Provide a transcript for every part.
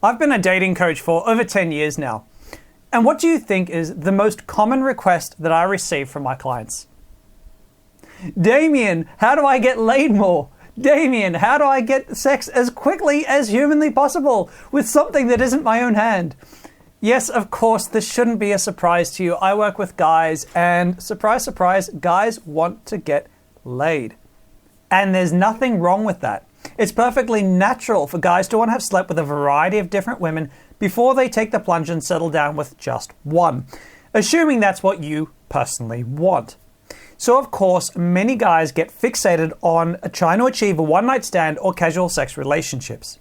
I've been a dating coach for over 10 years now. And what do you think is the most common request that I receive from my clients? Damien, how do I get laid more? Damien, how do I get sex as quickly as humanly possible with something that isn't my own hand? Yes, of course, this shouldn't be a surprise to you. I work with guys and surprise, surprise, guys want to get laid. And there's nothing wrong with that. It's perfectly natural for guys to want to have slept with a variety of different women before they take the plunge and settle down with just one, assuming that's what you personally want. So of course, many guys get fixated on trying to achieve a one-night stand or casual sex relationships.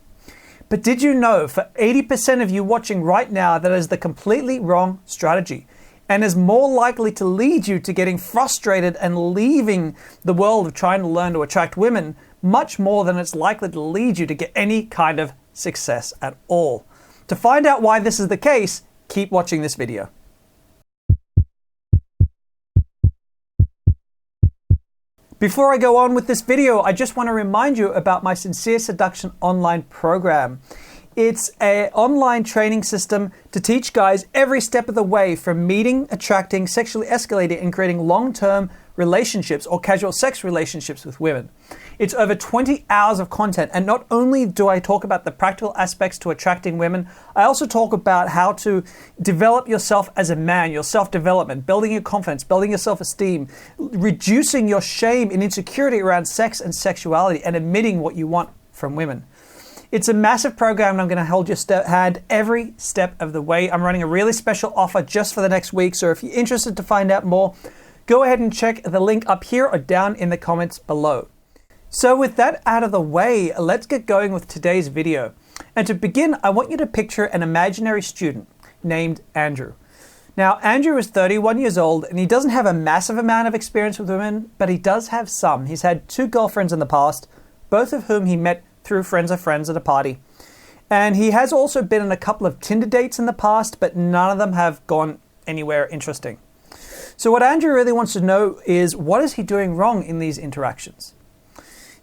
But did you know for 80% of you watching right now that is the completely wrong strategy and is more likely to lead you to getting frustrated and leaving the world of trying to learn to attract women much more than it's likely to lead you to get any kind of success at all. To find out why this is the case, keep watching this video. Before I go on with this video, I just want to remind you about my Sincere Seduction online program. It's an online training system to teach guys every step of the way from meeting, attracting, sexually escalating, and creating long-term relationships or casual sex relationships with women. It's over 20 hours of content, and not only do I talk about the practical aspects to attracting women, I also talk about how to develop yourself as a man, your self-development, building your confidence, building your self-esteem, reducing your shame and insecurity around sex and sexuality, and admitting what you want from women. It's a massive program and I'm going to hold your hand every step of the way. I'm running a really special offer just for the next week, so if you're interested to find out more, go ahead and check the link up here or down in the comments below. So with that out of the way, let's get going with today's video. And to begin, I want you to picture an imaginary student named Andrew. Now, Andrew is 31 years old and he doesn't have a massive amount of experience with women, but he does have some. He's had 2 girlfriends in the past, both of whom he met through friends of friends at a party. And he has also been on a couple of Tinder dates in the past, but none of them have gone anywhere interesting. So what Andrew really wants to know is, what is he doing wrong in these interactions?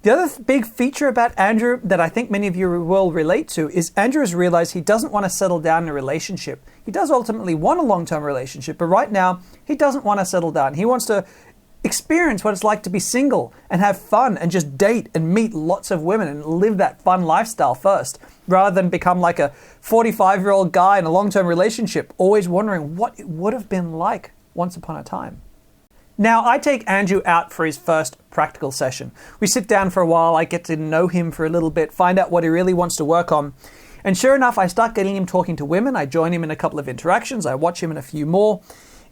The other big feature about Andrew that I think many of you will relate to is Andrew has realized he doesn't want to settle down in a relationship. He does ultimately want a long-term relationship, but right now he doesn't want to settle down. He wants to experience what it's like to be single and have fun and just date and meet lots of women and live that fun lifestyle first, rather than become like a 45-year-old guy in a long-term relationship, always wondering what it would have been like once upon a time. Now, I take Andrew out for his first practical session. We sit down for a while, I get to know him for a little bit, find out what he really wants to work on. And sure enough, I start getting him talking to women. I join him in a couple of interactions. I watch him in a few more.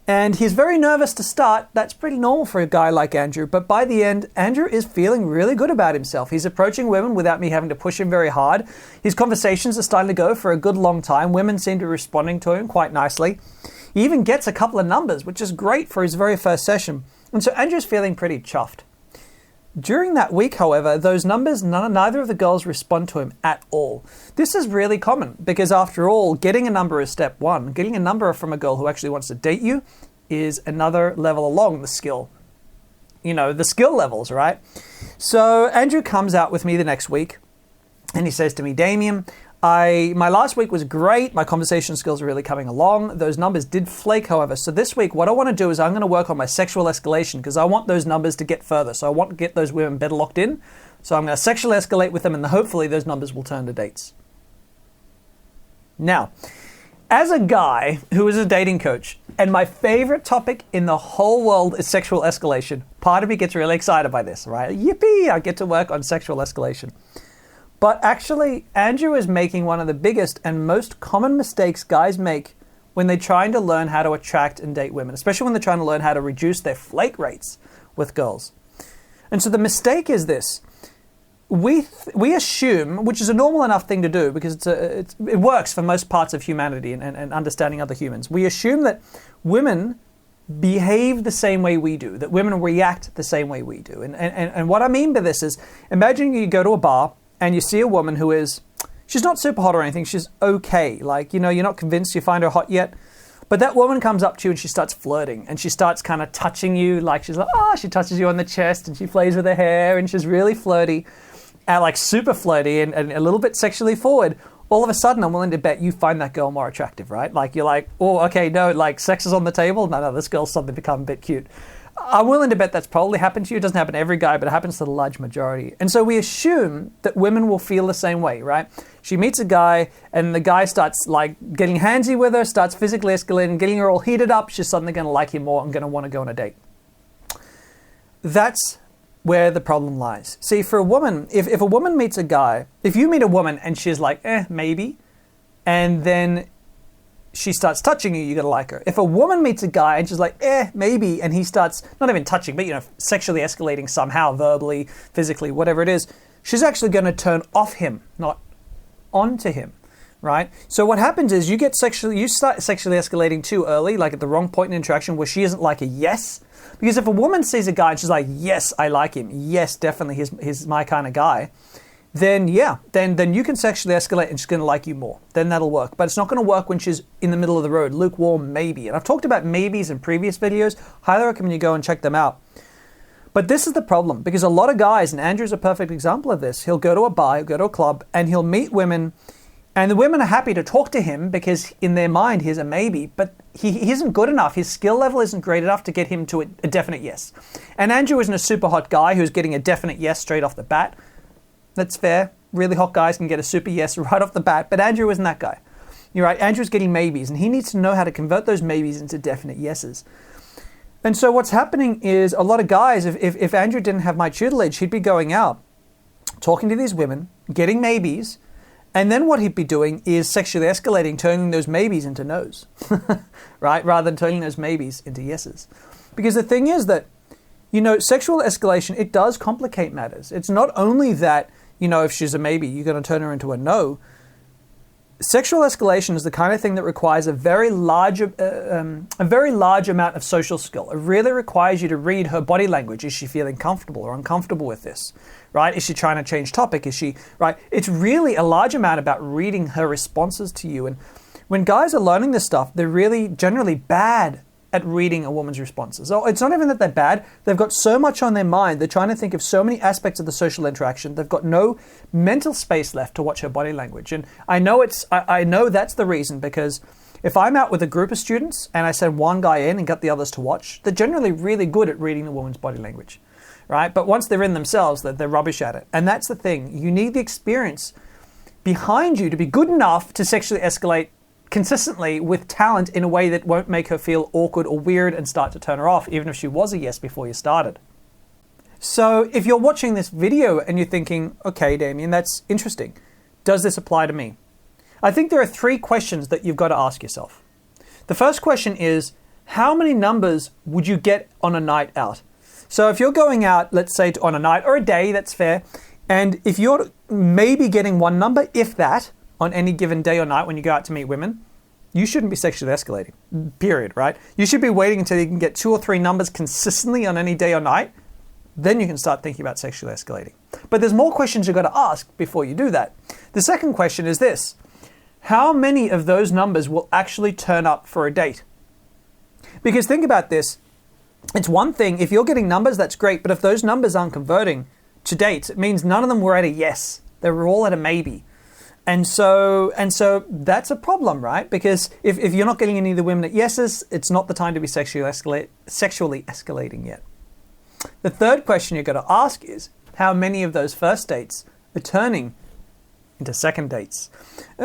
And he's very nervous to start. That's pretty normal for a guy like Andrew. But by the end, Andrew is feeling really good about himself. He's approaching women without me having to push him very hard. His conversations are starting to go for a good long time. Women seem to be responding to him quite nicely. He even gets a couple of numbers, which is great for his very first session. And so Andrew's feeling pretty chuffed. During that week, however, those numbers, neither of the girls respond to him at all. This is really common because after all, getting a number is step one. Getting a number from a girl who actually wants to date you is another level along the skill. You know, the skill levels, right? So Andrew comes out with me the next week and he says to me, Damien, my last week was great. My conversation skills are really coming along. Those numbers did flake, however. So this week, what I want to do is I'm going to work on my sexual escalation because I want those numbers to get further. So I want to get those women better locked in. So I'm going to sexually escalate with them and hopefully those numbers will turn to dates. Now, as a guy who is a dating coach, and my favorite topic in the whole world is sexual escalation, part of me gets really excited by this, right? Yippee, I get to work on sexual escalation. But actually, Andrew is making one of the biggest and most common mistakes guys make when they're trying to learn how to attract and date women, especially when they're trying to learn how to reduce their flake rates with girls. And so the mistake is this. We assume, which is a normal enough thing to do because it works for most parts of humanity and understanding other humans. We assume that women behave the same way we do, that women react the same way we do. And what I mean by this is, imagine you go to a bar and you see a woman who she's not super hot or anything, she's okay. Like, you know, you're not convinced you find her hot yet. But that woman comes up to you and she starts flirting and she starts kind of touching you, like she's like, she touches you on the chest and she plays with her hair and she's really flirty, like super flirty and a little bit sexually forward. all of a sudden I'm willing to bet you find that girl more attractive, right? Like you're like, oh, okay, no, like sex is on the table. No, this girl's suddenly become a bit cute. I'm willing to bet that's probably happened to you. It doesn't happen to every guy, but it happens to the large majority. And so we assume that women will feel the same way, right? She meets a guy and the guy starts like getting handsy with her, starts physically escalating, getting her all heated up. She's suddenly going to like him more and going to want to go on a date. That's where the problem lies. See, for a woman, if a woman meets a guy, if you meet a woman and she's like, maybe, and then she starts touching you, you're going to like her. If a woman meets a guy and she's like, maybe, and he starts, not even touching, but, sexually escalating somehow, verbally, physically, whatever it is, she's actually going to turn off him, not onto him, right? So what happens is you start sexually escalating too early, like at the wrong point in interaction where she isn't like a yes. Because if a woman sees a guy and she's like, yes, I like him, yes, definitely, he's my kind of guy, then then you can sexually escalate and she's going to like you more. Then that'll work. But it's not going to work when she's in the middle of the road, lukewarm, maybe. And I've talked about maybes in previous videos. Highly recommend you go and check them out. But this is the problem, because a lot of guys, and Andrew's a perfect example of this, he'll go to a bar, he'll go to a club, and he'll meet women, and the women are happy to talk to him because in their mind he's a maybe, but he isn't good enough. His skill level isn't great enough to get him to a definite yes. And Andrew isn't a super hot guy who's getting a definite yes straight off the bat. That's fair. Really hot guys can get a super yes right off the bat, but Andrew isn't that guy. You're right, Andrew's getting maybes, and he needs to know how to convert those maybes into definite yeses. And so what's happening is a lot of guys, if Andrew didn't have my tutelage, he'd be going out, talking to these women, getting maybes, and then what he'd be doing is sexually escalating, turning those maybes into no's, right? Rather than turning those maybes into yeses. Because the thing is that, sexual escalation, it does complicate matters. It's not only that, if she's a maybe, you're going to turn her into a no. Sexual escalation is the kind of thing that requires a very large amount of social skill. It really requires you to read her body language. Is she feeling comfortable or uncomfortable with this? Right? Is she trying to change topic? Is she, right? It's really a large amount about reading her responses to you. And when guys are learning this stuff, they're really generally bad at reading a woman's responses. So it's not even that they're bad. They've got so much on their mind. They're trying to think of so many aspects of the social interaction. They've got no mental space left to watch her body language. And I know that's the reason, because if I'm out with a group of students and I send one guy in and get the others to watch, they're generally really good at reading the woman's body language, right? But once they're in themselves, they're rubbish at it. And that's the thing. You need the experience behind you to be good enough to sexually escalate consistently with talent in a way that won't make her feel awkward or weird and start to turn her off, even if she was a yes before you started. So if you're watching this video and you're thinking, okay, Damien, that's interesting. Does this apply to me? I think there are 3 questions that you've got to ask yourself. The first question is, how many numbers would you get on a night out? So if you're going out, let's say on a night or a day, that's fair. And if you're maybe getting 1 number, if that, on any given day or night when you go out to meet women, you shouldn't be sexually escalating, period, right? You should be waiting until you can get 2 or 3 numbers consistently on any day or night. Then you can start thinking about sexually escalating. But there's more questions you've got to ask before you do that. The second question is this: how many of those numbers will actually turn up for a date? Because think about this. It's one thing, if you're getting numbers, that's great. But if those numbers aren't converting to dates, it means none of them were at a yes. They were all at a maybe. And so that's a problem, right? Because if you're not getting any of the women at yeses, it's not the time to be sexually escalating yet. The third question you've got to ask is, how many of those first dates are turning into second dates?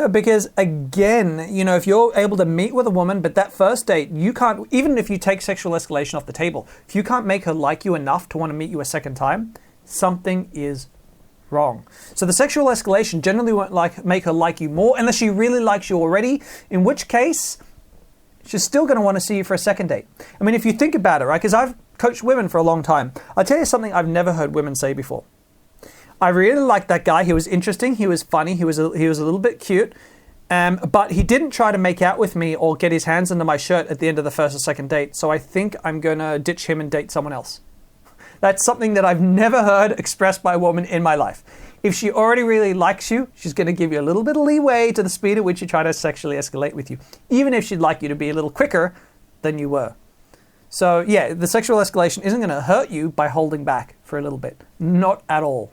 Because again, if you're able to meet with a woman, but that first date, you can't, even if you take sexual escalation off the table, if you can't make her like you enough to want to meet you a second time, something is wrong. So the sexual escalation generally won't make her like you more unless she really likes you already, in which case she's still going to want to see you for a second date. I mean, if you think about it, right, because I've coached women for a long time, I'll tell you something I've never heard women say before. I really liked that guy. He was interesting. He was funny. He was a little bit cute. But he didn't try to make out with me or get his hands under my shirt at the end of the first or second date. So I think I'm going to ditch him and date someone else. That's something that I've never heard expressed by a woman in my life. If she already really likes you, she's going to give you a little bit of leeway to the speed at which you try to sexually escalate with you, even if she'd like you to be a little quicker than you were. So yeah, the sexual escalation isn't going to hurt you by holding back for a little bit. Not at all.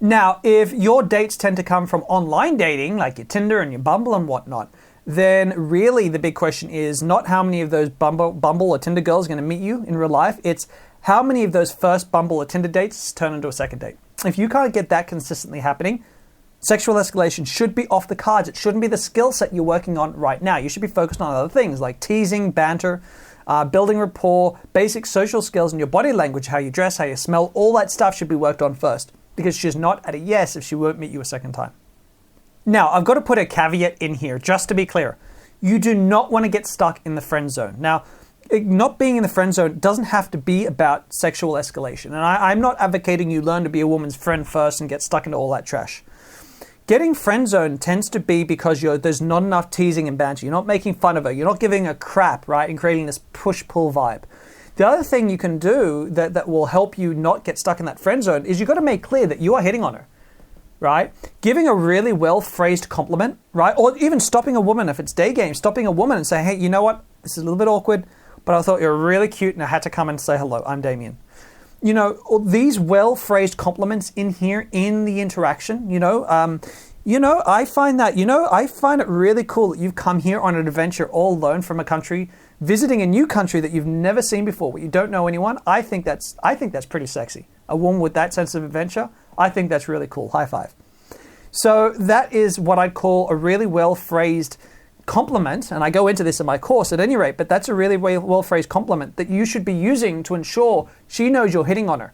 Now, if your dates tend to come from online dating, like your Tinder and your Bumble and whatnot, then really the big question is not how many of those Bumble or Tinder girls are going to meet you in real life. It's how many of those first Bumble or Tinder dates turn into a second date. If you can't get that consistently happening, sexual escalation should be off the cards. It shouldn't be the skill set you're working on right now. You should be focused on other things like teasing, banter, building rapport, basic social skills, and your body language, how you dress, how you smell. All that stuff should be worked on first, because she's not at a yes if she won't meet you a second time. Now, I've got to put a caveat in here, just to be clear. You do not want to get stuck in the friend zone. Now, not being in the friend zone doesn't have to be about sexual escalation. And I'm not advocating you learn to be a woman's friend first and get stuck into all that trash. Getting friend zone tends to be because there's not enough teasing and banter. You're not making fun of her. You're not giving a crap, right? And creating this push-pull vibe. The other thing you can do that will help you not get stuck in that friend zone is you've got to make clear that you are hitting on her, right? Giving a really well-phrased compliment, right? Or even stopping a woman, if it's day game, stopping a woman and saying, hey, you know what? This is a little bit awkward, but I thought you were really cute and I had to come and say hello. I'm Damien. You know, these well-phrased compliments in here in the interaction, I find it really cool that you've come here on an adventure all alone from a country, visiting a new country that you've never seen before, where you don't know anyone. I think that's pretty sexy. A woman with that sense of adventure, I think that's really cool. High five. So that is what I'd call a really well-phrased compliment, and I go into this in my course at any rate, but that's a really well-phrased compliment that you should be using to ensure she knows you're hitting on her,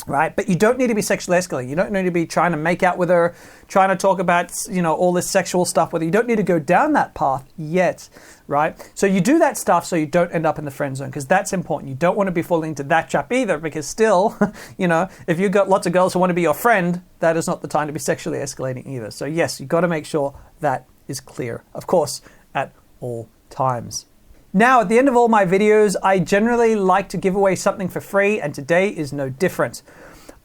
right? But you don't need to be sexually escalating. You don't need to be trying to make out with her, trying to talk about, all this sexual stuff with her. You don't need to go down that path yet, right? So you do that stuff so you don't end up in the friend zone, because that's important. You don't want to be falling into that trap either, because still, if you've got lots of girls who want to be your friend, that is not the time to be sexually escalating either. So yes, you've got to make sure that is clear, of course, at all times. Now, at the end of all my videos, I generally like to give away something for free, and today is no different.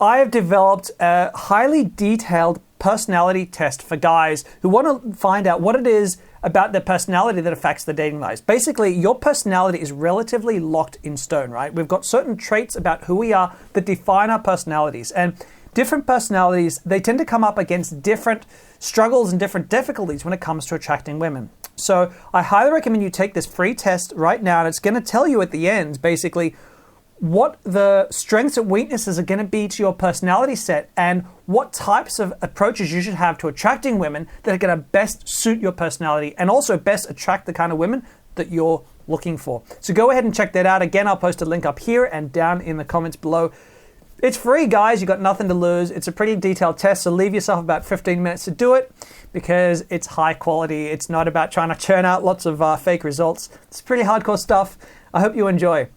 I have developed a highly detailed personality test for guys who want to find out what it is about their personality that affects their dating lives. Basically, your personality is relatively locked in stone, right? We've got certain traits about who we are that define our personalities, and different personalities, they tend to come up against different struggles and different difficulties when it comes to attracting women. So I highly recommend you take this free test right now, and it's going to tell you at the end, basically, what the strengths and weaknesses are going to be to your personality set and what types of approaches you should have to attracting women that are going to best suit your personality and also best attract the kind of women that you're looking for. So go ahead and check that out. Again, I'll post a link up here and down in the comments below. It's free, guys. You've got nothing to lose. It's a pretty detailed test, so leave yourself about 15 minutes to do it because it's high quality. It's not about trying to churn out lots of fake results. It's pretty hardcore stuff. I hope you enjoy.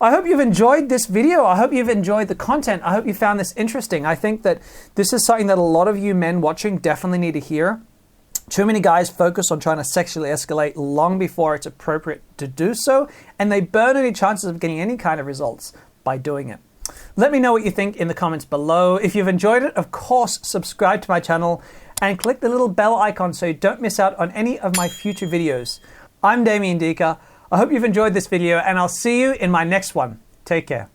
I hope you've enjoyed this video. I hope you've enjoyed the content. I hope you found this interesting. I think that this is something that a lot of you men watching definitely need to hear. Too many guys focus on trying to sexually escalate long before it's appropriate to do so, and they burn any chances of getting any kind of results by doing it. Let me know what you think in the comments below. If you've enjoyed it, of course, subscribe to my channel and click the little bell icon so you don't miss out on any of my future videos. I'm Damien Dika. I hope you've enjoyed this video, and I'll see you in my next one. Take care.